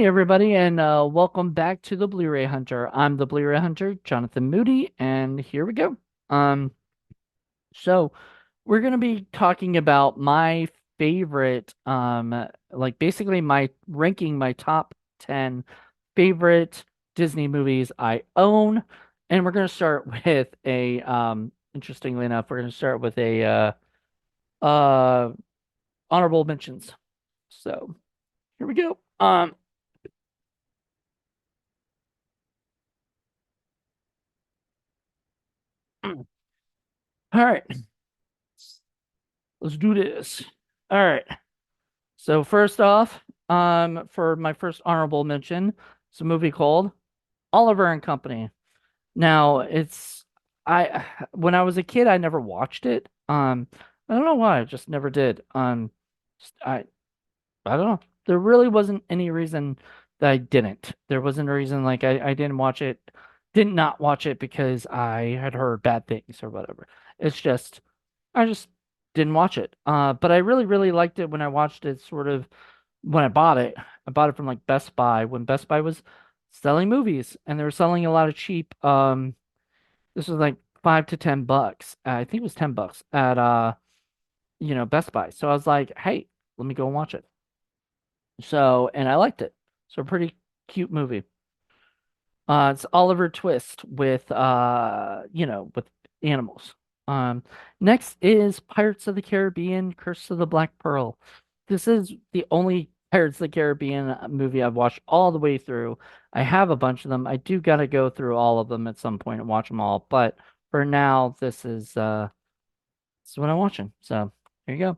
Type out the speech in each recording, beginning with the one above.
Hey everybody, and welcome back to the Blu-ray Hunter. I'm the Blu-ray Hunter, Jonathan Moody, and here we go. Um, so we're gonna be talking about my favorite, like basically my ranking my top 10 favorite Disney movies I own, and we're gonna start with a, interestingly enough, we're gonna start with a uh honorable mentions. So here we go. All right. Let's do this. All right. So first off, for my first honorable mention, it's a movie called Oliver and Company. Now, I when I was a kid, I never watched it. I don't know why, I just never did. I I don't know. There really wasn't any reason that I didn't. There wasn't a reason like I didn't watch it, did not watch it because I had heard bad things or whatever. It's just I just didn't watch it. But I really, really liked it when I watched it sort of when I bought it. I bought it from like Best Buy when Best Buy was selling movies and they were selling a lot of cheap this was like $5 to $10. I think it was $10 at Best Buy. So I was like, hey, let me go and watch it. So and I liked it. So pretty cute movie. It's Oliver Twist with with animals. Um, Next is Pirates of the Caribbean: Curse of the Black Pearl. This is the only Pirates of the Caribbean movie I've watched all the way through. I have a bunch of them. I do gotta go through all of them at some point and watch them all. But for now, this is what I'm watching. So here you go.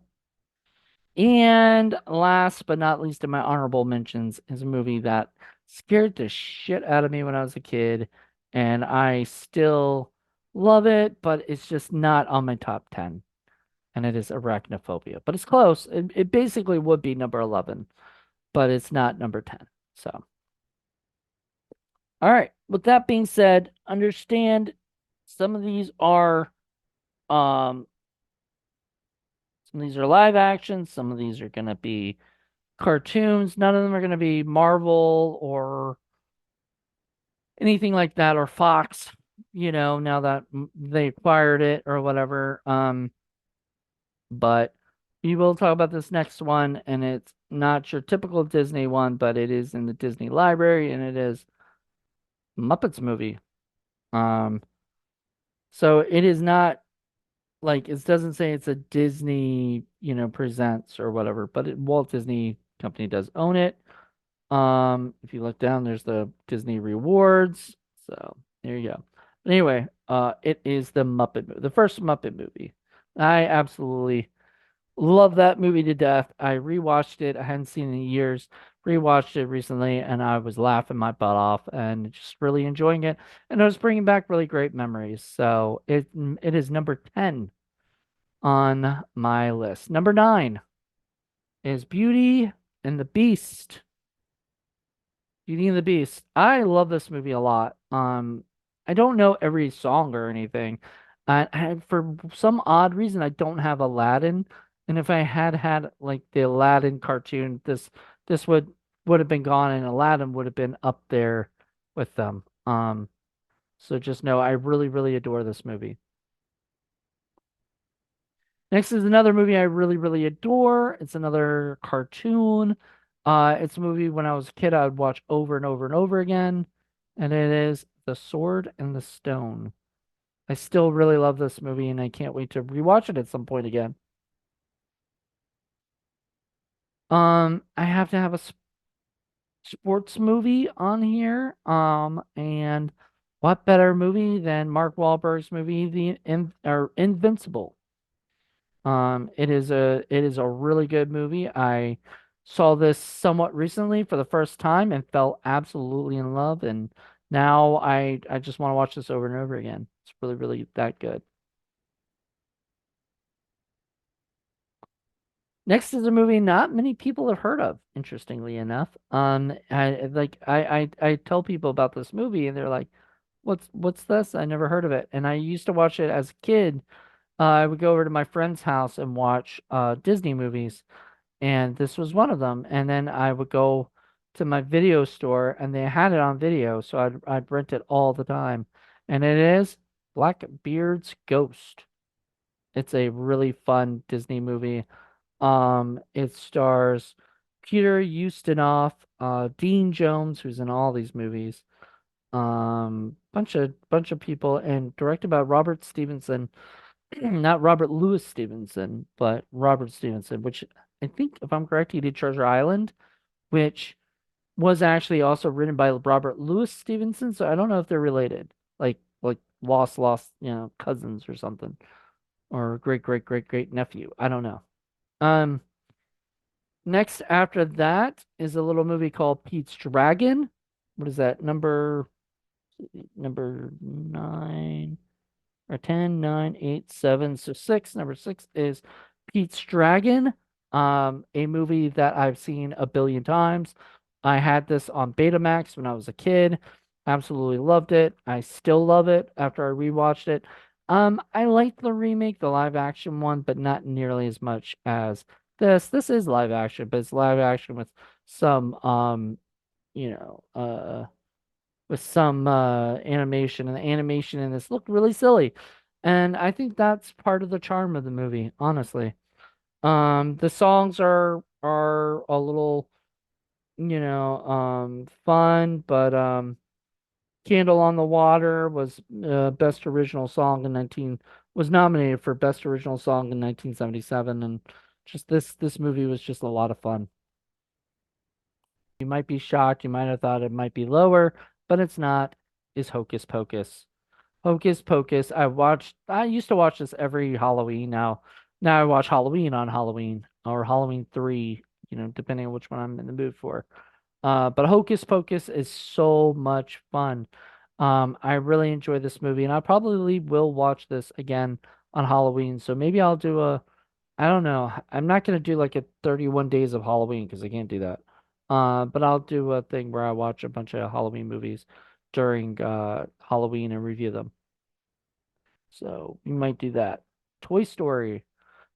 And last but not least in my honorable mentions is a movie that scared the shit out of me when I was a kid, and I still love it, but it's just not on my top 10, and it is Arachnophobia. But it's close. It basically would be number 11, but it's not number 10. So, all right. With that being said, understand some of these are um some of these are live action, some of these are going to be cartoons. None of them are going to be Marvel or anything like that or Fox, now that they acquired it or whatever. But we will talk about this next one, and it's not your typical Disney one, but it is in the Disney library, and it is Muppets movie. Um, so it is not like it doesn't say it's a Disney, presents or whatever, but Walt Disney Company does own it. If you look down, there's the Disney rewards. So there you go. But anyway, it is the first Muppet movie. I absolutely love that movie to death. I rewatched it. I hadn't seen it in years. Rewatched it recently, and I was laughing my butt off and just really enjoying it. And it was bringing back really great memories. So it is number 10 on my list. Number 9 is Beauty and the Beast. Beauty and the Beast. I love this movie a lot. I don't know every song or anything. For some odd reason, I don't have Aladdin. And if I had had like the Aladdin cartoon, this would have been gone, and Aladdin would have been up there with them. So just know I really, really adore this movie. Next is another movie I really, really adore. It's another cartoon. It's a movie when I was a kid I would watch over and over and over again, and it is The Sword and the Stone. I still really love this movie, and I can't wait to rewatch it at some point again. I have to have a sports movie on here. And what better movie than Mark Wahlberg's movie, or Invincible? It is a really good movie. I saw this somewhat recently for the first time and fell absolutely in love, and now I just want to watch this over and over again. It's really, really that good. Next is a movie not many people have heard of, interestingly enough. I tell people about this movie and they're like, "What's this? I never heard of it." And I used to watch it as a kid. I would go over to my friend's house and watch Disney movies, and this was one of them. And then I would go to my video store and they had it on video, so I'd rent it all the time. And it is Blackbeard's Ghost. It's a really fun Disney movie. It stars Peter Ustinov, Dean Jones, who's in all these movies, bunch of people, and directed by Robert Stevenson, not Robert Louis Stevenson, but Robert Stevenson, which I think, if I'm correct, he did Treasure Island, which was actually also written by Robert Louis Stevenson. So I don't know if they're related, like lost, cousins or something, or great nephew. I don't know. Um, Next after that is a little movie called Pete's Dragon. What is that? Number nine or 10, 9, 8, 7. So six. Number six is Pete's Dragon. A movie that I've seen a billion times. I had this on Betamax when I was a kid. Absolutely loved it. I still love it after I rewatched it. I liked the remake, the live action one, but not nearly as much as this. This is live action, but it's live action with some you know, animation, and the animation in this looked really silly. And I think that's part of the charm of the movie, honestly. The songs are a little, fun, but Candle on the Water was nominated for best original song in 1977, and just this movie was just a lot of fun. You might be shocked, you might have thought it might be lower, but it's not. Is Hocus Pocus. Hocus Pocus. I used to watch this every Halloween. Now I watch Halloween on Halloween or Halloween 3, depending on which one I'm in the mood for. But Hocus Pocus is so much fun. I really enjoy this movie, and I probably will watch this again on Halloween. So maybe I'll do I don't know. I'm not gonna do like a 31 days of Halloween because I can't do that. But I'll do a thing where I watch a bunch of Halloween movies during Halloween and review them. So we might do that. Toy Story,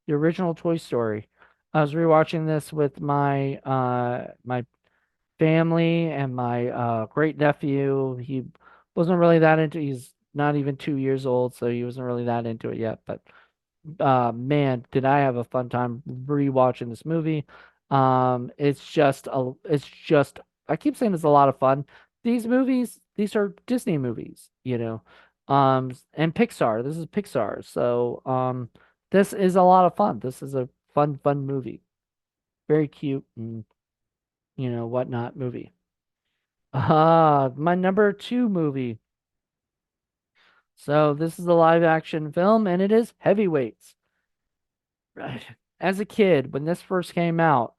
the original Toy Story. I was rewatching this with my family and my great nephew. He wasn't really that into. He's not even 2 years old, so he wasn't really that into it yet. But man, did I have a fun time rewatching this movie. It's just I keep saying it's a lot of fun. These are Disney movies, and Pixar. This is Pixar. So this is a lot of fun. This is a fun movie. Very cute and whatnot movie. My number two movie. So this is a live action film and it is Heavyweights. As a kid, when this first came out,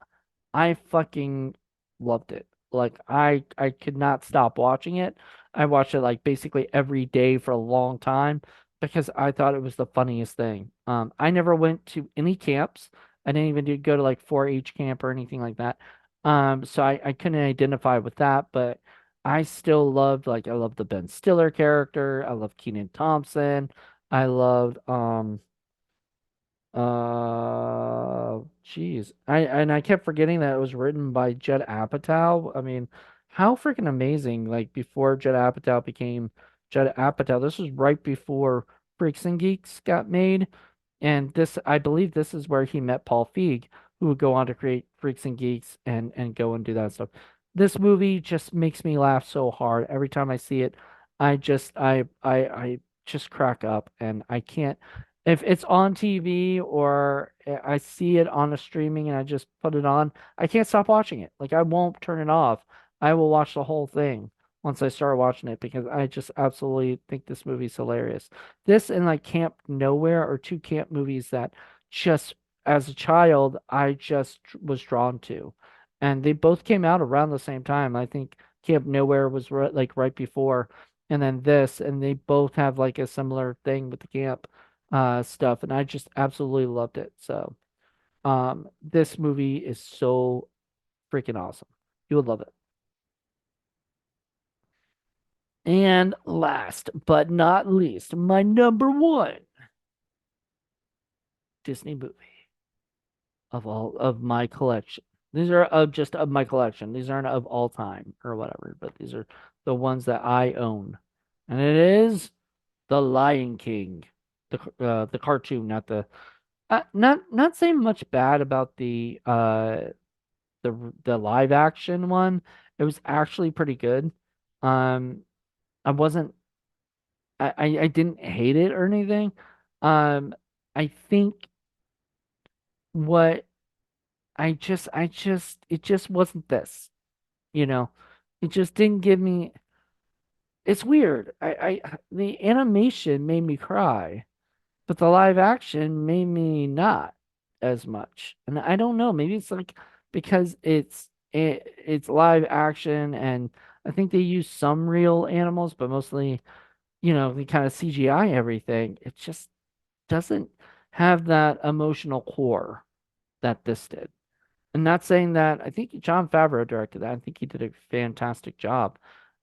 I fucking loved it. Like I could not stop watching it. I watched it like basically every day for a long time because I thought it was the funniest thing. I never went to any camps. I didn't even go to like 4-H camp or anything like that. So I couldn't identify with that, but I still I loved the Ben Stiller character. I loved Kenan Thompson. I loved geez. I kept forgetting that it was written by Judd Apatow. I mean, how freaking amazing. Like before Judd Apatow became Judd Apatow, this was right before Freaks and Geeks got made. And I believe this is where he met Paul Feig, who would go on to create Freaks and Geeks and go and do that stuff. This movie just makes me laugh so hard. Every time I see it, I just crack up and I can't if it's on TV or I see it on a streaming and I just put it on, I can't stop watching it. Like I won't turn it off. I will watch the whole thing once I start watching it because I just absolutely think this movie's hilarious. This and like Camp Nowhere are two camp movies that just as a child I just was drawn to. And they both came out around the same time. I think Camp Nowhere was right before and then this and they both have like a similar thing with the camp stuff, and I just absolutely loved it. So, this movie is so freaking awesome. You would love it. And last but not least, my number one Disney movie of all of my collection. These are of just of my collection. These aren't of all time or whatever, but these are the ones that I own. And it is The Lion King, the cartoon, not the not saying much bad about the live action one. It was actually pretty good. Um, I wasn't I didn't hate it or anything. Um, I think what it just wasn't this, you know. It just didn't give me. It's weird. The animation made me cry, but the live action made me not as much. And I don't know, maybe it's like because it's live action and I think they use some real animals, but mostly, they kind of CGI everything. It just doesn't have that emotional core that this did. I'm not saying that I think John Favreau directed that. I think he did a fantastic job.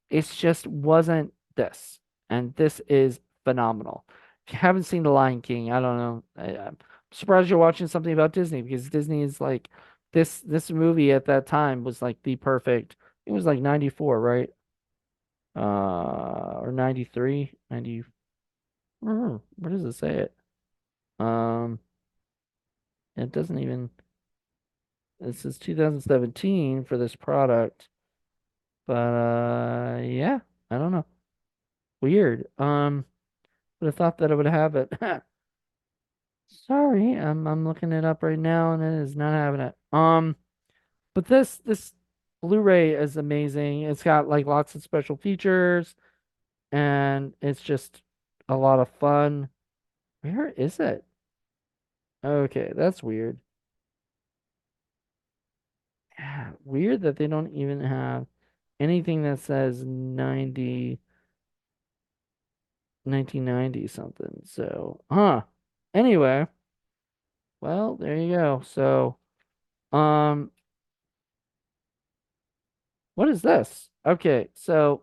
It just wasn't this. And this is phenomenal. If you haven't seen The Lion King, I don't know. I'm surprised you're watching something about Disney because Disney is like this movie at that time was like the perfect. It was like 94, right? Or 93, 90. Where does it say it? Um, it doesn't even. This is 2017 for this product, but yeah, I don't know. Weird. Would have thought that I would have it. Sorry, I'm looking it up right now and it is not having it. But this Blu-ray is amazing. It's got like lots of special features and it's just a lot of fun. Where is it? Okay, that's weird. Yeah, weird that they don't even have anything that says 1990 something. So, Anyway, well, there you go. So, um, what is this? Okay, so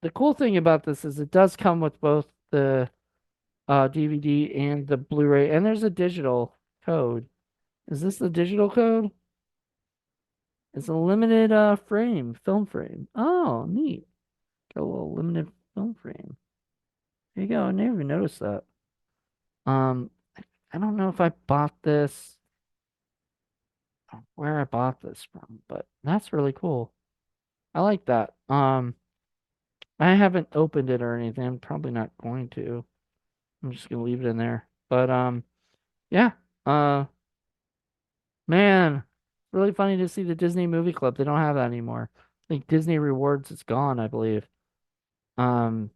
the cool thing about this is it does come with both the DVD and the Blu-ray, and there's a digital code. Is this the digital code? It's a limited film frame. Oh, neat. Got a little limited film frame. There you go. I never even noticed that. Um, I don't know if I bought this or where I bought this from, but that's really cool. I like that. I haven't opened it or anything. I'm probably not going to. I'm just gonna leave it in there. But yeah. Uh, Man, really funny to see the Disney Movie Club. They don't have that anymore. I think Disney Rewards is gone, I believe. Um,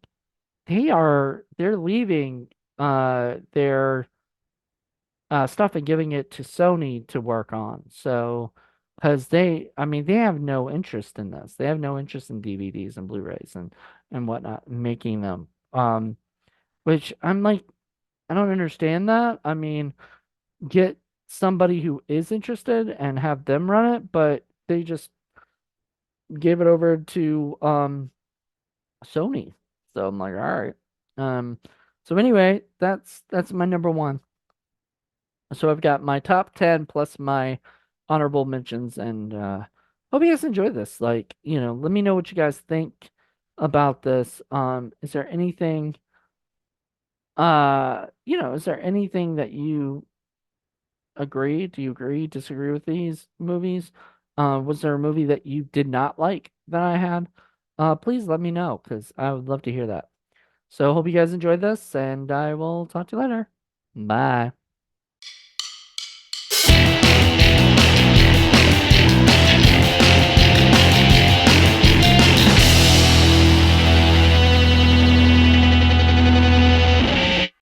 they're leaving their stuff and giving it to Sony to work on. So, because I mean, they have no interest in this. They have no interest in DVDs and Blu-rays and whatnot, making them. Which I'm like, I don't understand that. I mean, get somebody who is interested and have them run it, but they just gave it over to Sony. So I'm like, all right. Um, so anyway, that's my number one. So I've got my top 10 plus my honorable mentions and hope you guys enjoy this. Like, let me know what you guys think about this. Is there anything is there anything that you agree? Do you agree, disagree with these movies? Was there a movie that you did not like that I had? Please let me know because I would love to hear that. So hope you guys enjoyed this and I will talk to you later. Bye.